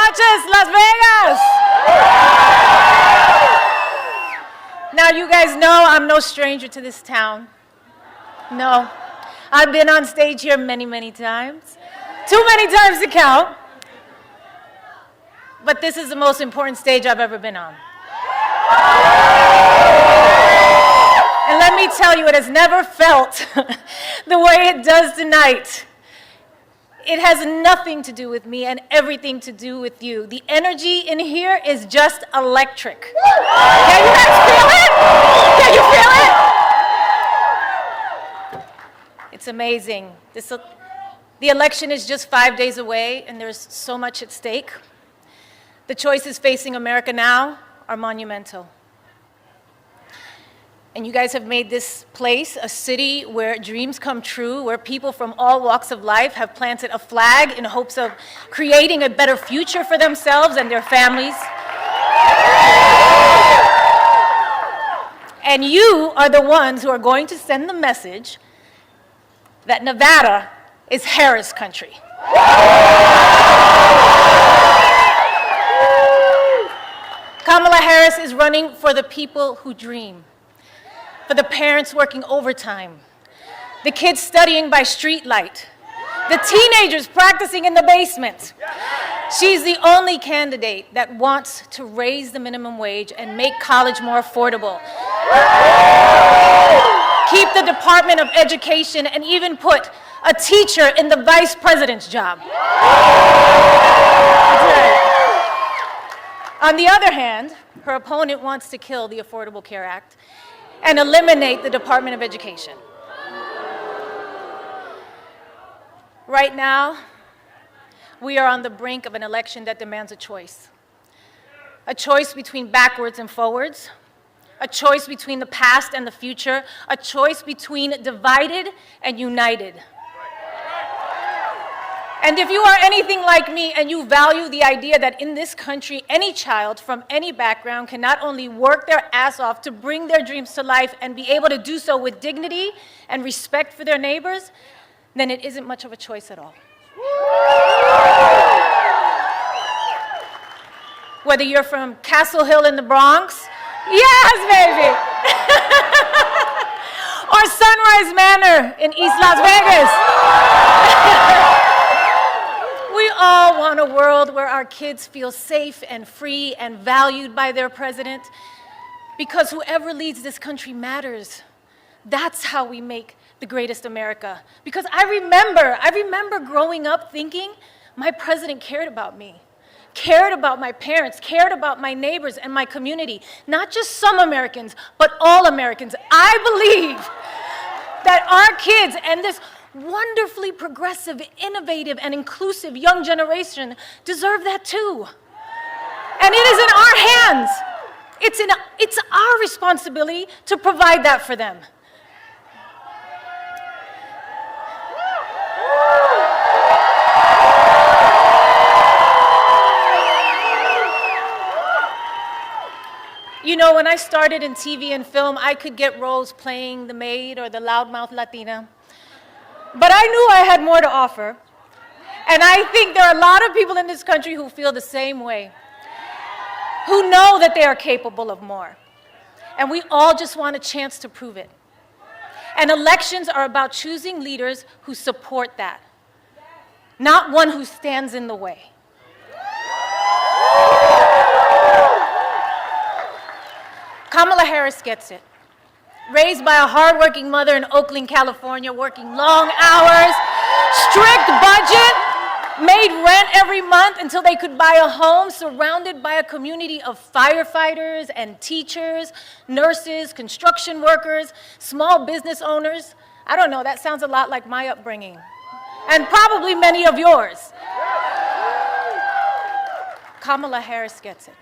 noches, Las Vegas! Now, you guys know I'm no stranger to this town. No. I've been on stage here many, many times. Too many times to count. But this is the most important stage I've ever been on. And let me tell you, it has never felt the way it does tonight. It has nothing to do with me and everything to do with you. The energy in here is just electric. Can you guys feel it? Can you feel it? It's amazing. The election is just 5 days away, and there's so much at stake. The choices facing America now are monumental. And you guys have made this place a city where dreams come true, where people from all walks of life have planted a flag in hopes of creating a better future for themselves and their families. And you are the ones who are going to send the message that Nevada is Harris country. Kamala Harris is running for the people who dream, for the parents working overtime, the kids studying by streetlight, the teenagers practicing in the basement. She's the only candidate that wants to raise the minimum wage and make college more affordable, keep the Department of Education, and even put a teacher in the vice president's job. On the other hand, her opponent wants to kill the Affordable Care Act and eliminate the Department of Education. Right now, we are on the brink of an election that demands a choice between backwards and forwards, a choice between the past and the future, a choice between divided and united. And if you are anything like me and you value the idea that in this country, any child from any background can not only work their ass off to bring their dreams to life and be able to do so with dignity and respect for their neighbors, then it isn't much of a choice at all. Whether you're from Castle Hill in the Bronx, yes, baby, or Sunrise Manor in East Las Vegas. We all want a world where our kids feel safe and free and valued by their president, because whoever leads this country matters. That's how we make the greatest America. Because I remember growing up thinking my president cared about me, cared about my parents, cared about my neighbors and my community. Not just some Americans, but all Americans. I believe that our kids and this wonderfully progressive, innovative, and inclusive young generation deserve that too. And it is in our hands. It's our responsibility to provide that for them. You know, when I started in TV and film, I could get roles playing the maid or the loudmouth Latina. But I knew I had more to offer. And I think there are a lot of people in this country who feel the same way, who know that they are capable of more. And we all just want a chance to prove it. And elections are about choosing leaders who support that, not one who stands in the way. Kamala Harris gets it. Raised by a hardworking mother in Oakland, California, working long hours, strict budget, made rent every month until they could buy a home, surrounded by a community of firefighters and teachers, nurses, construction workers, small business owners. I don't know, that sounds a lot like my upbringing, and probably many of yours. Kamala Harris gets it.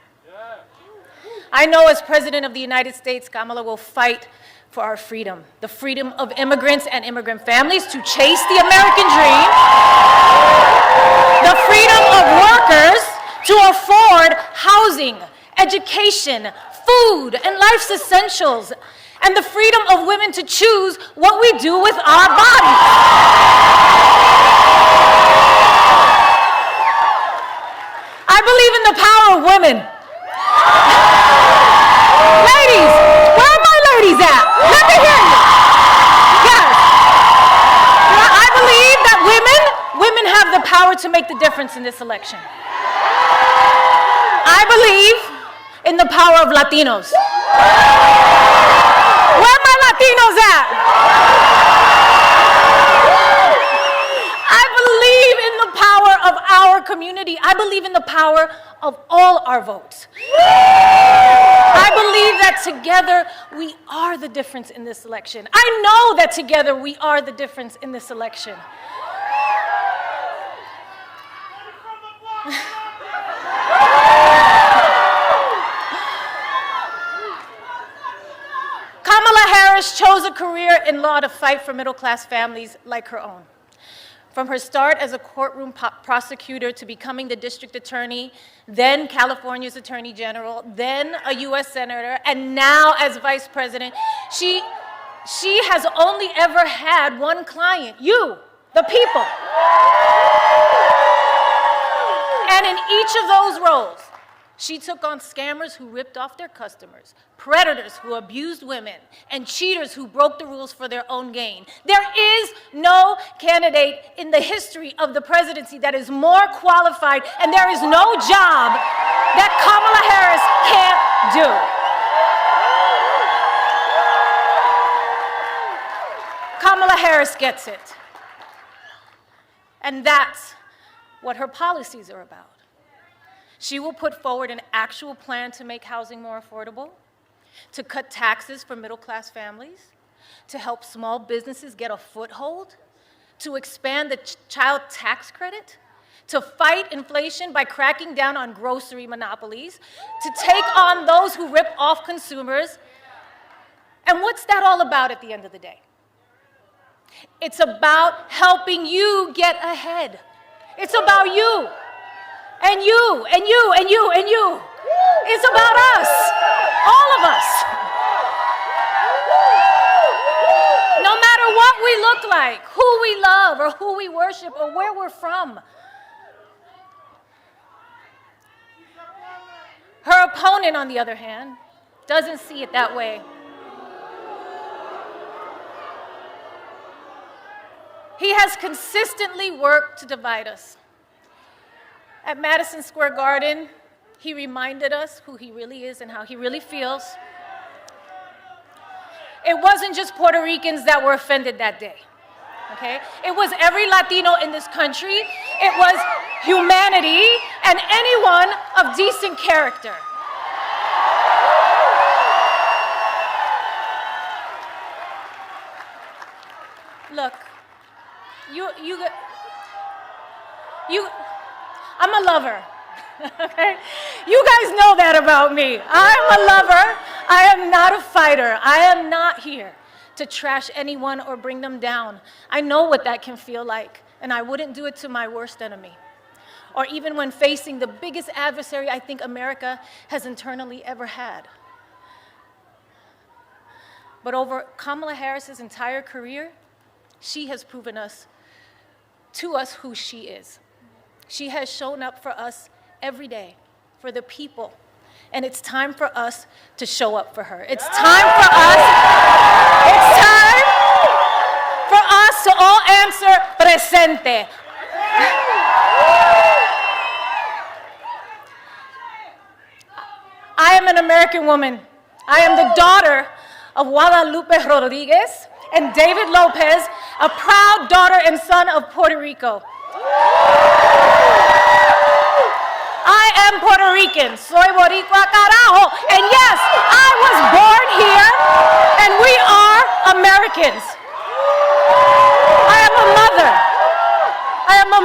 I know as President of the United States, Kamala will fight for our freedom, the freedom of immigrants and immigrant families to chase the American dream, the freedom of workers to afford housing, education, food, and life's essentials, and the freedom of women to choose what we do with our bodies. I believe the power to make the difference in this election. I believe in the power of Latinos. Where are my Latinos at? I believe in the power of our community. I believe in the power of all our votes. I believe that together we are the difference in this election. I know that together we are the difference in this election. Kamala Harris chose a career in law to fight for middle-class families like her own. From her start as a courtroom prosecutor to becoming the district attorney, then California's attorney general, then a U.S. senator, and now as vice president, she has only ever had one client, you, the people. And in each of those roles, she took on scammers who ripped off their customers, predators who abused women, and cheaters who broke the rules for their own gain. There is no candidate in the history of the presidency that is more qualified, and there is no job that Kamala Harris can't do. Kamala Harris gets it. And that's what her policies are about. She will put forward an actual plan to make housing more affordable, to cut taxes for middle-class families, to help small businesses get a foothold, to expand the child tax credit, to fight inflation by cracking down on grocery monopolies, to take on those who rip off consumers. And what's that all about at the end of the day? It's about helping you get ahead. It's about you. And you, and you, and you, and you. It's about us, all of us. No matter what we look like, who we love, or who we worship, or where we're from. Her opponent, on the other hand, doesn't see it that way. He has consistently worked to divide us. At Madison Square Garden, he reminded us who he really is and how he really feels. It wasn't just Puerto Ricans that were offended that day, okay? It was every Latino in this country. It was humanity and anyone of decent character. Look, I'm a lover, okay? You guys know that about me. I'm a lover. I am not a fighter. I am not here to trash anyone or bring them down. I know what that can feel like, and I wouldn't do it to my worst enemy, or even when facing the biggest adversary I think America has internally ever had. But over Kamala Harris's entire career, she has proven to us who she is. She has shown up for us every day, for the people. And it's time for us to show up for her. It's time for us to all answer presente. I am an American woman. I am the daughter of Guadalupe Rodriguez and David Lopez, a proud daughter and son of Puerto Rico. I am Puerto Rican. Soy boricua carajo. And yes, I was born here, and we are Americans. I am a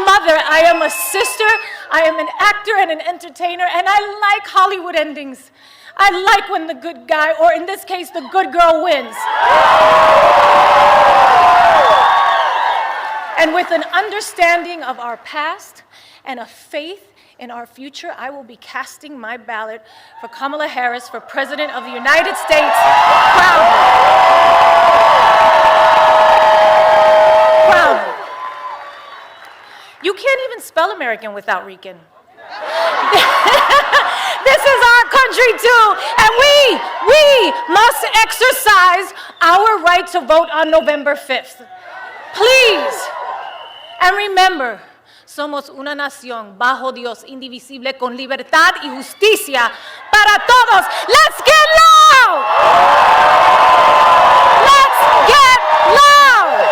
mother. I am a sister. I am an actor and an entertainer, and I like Hollywood endings. I like when the good guy, or in this case, the good girl wins. And with an understanding of our past and a faith in our future, I will be casting my ballot for Kamala Harris for President of the United States proudly. Proudly. You can't even spell American without Rican. This is our country too, and we must exercise our right to vote on November 5th. Please, and remember, Somos una nación bajo Dios, indivisible, con libertad y justicia para todos. Let's get loud! Let's get loud!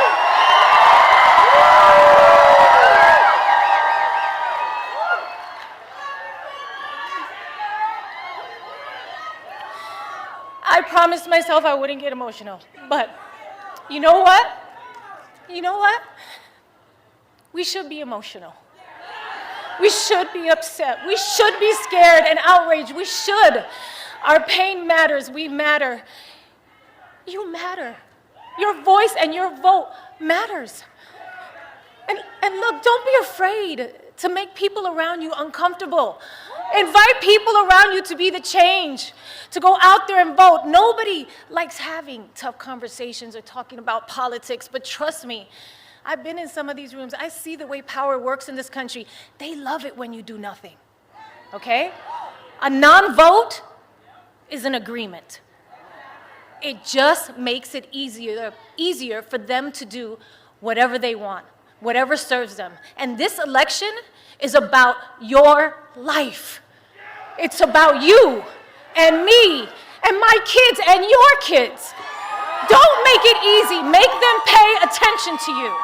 I promised myself I wouldn't get emotional, but you know what? You know what? We should be emotional. We should be upset. We should be scared and outraged. We should. Our pain matters. We matter. You matter. Your voice and your vote matters. And look, don't be afraid to make people around you uncomfortable. Invite people around you to be the change, to go out there and vote. Nobody likes having tough conversations or talking about politics, but trust me, I've been in some of these rooms. I see the way power works in this country. They love it when you do nothing, okay? A non-vote is an agreement. It just makes it easier for them to do whatever they want, whatever serves them. And this election is about your life. It's about you and me and my kids and your kids. Don't make it easy. Make them pay attention to you.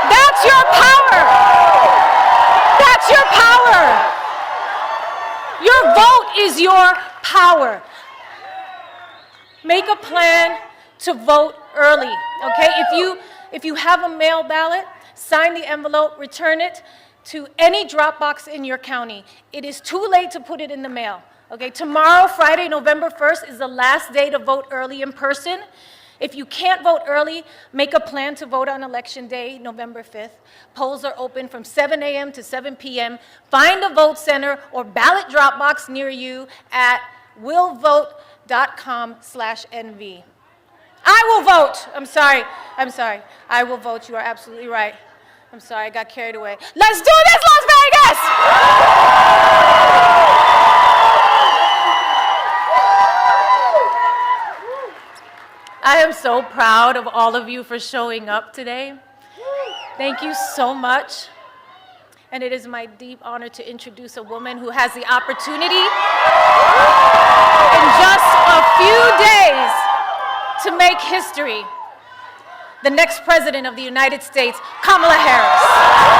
That's your power. That's your power. Your vote is your power. Make a plan to vote early, okay? If you have a mail ballot, sign the envelope, return it to any drop box in your county. It is too late to put it in the mail, okay? Tomorrow, Friday, November 1st, is the last day to vote early in person. If you can't vote early, make a plan to vote on Election Day, November 5th. Polls are open from 7 a.m. to 7 p.m. Find a vote center or ballot drop box near you at willvote.com/NV. I will vote. I'm sorry. I will vote. You are absolutely right. I'm sorry, I got carried away. Let's do this, Las Vegas! I am so proud of all of you for showing up today. Thank you so much. And it is my deep honor to introduce a woman who has the opportunity in just a few days to make history. The next president of the United States, Kamala Harris.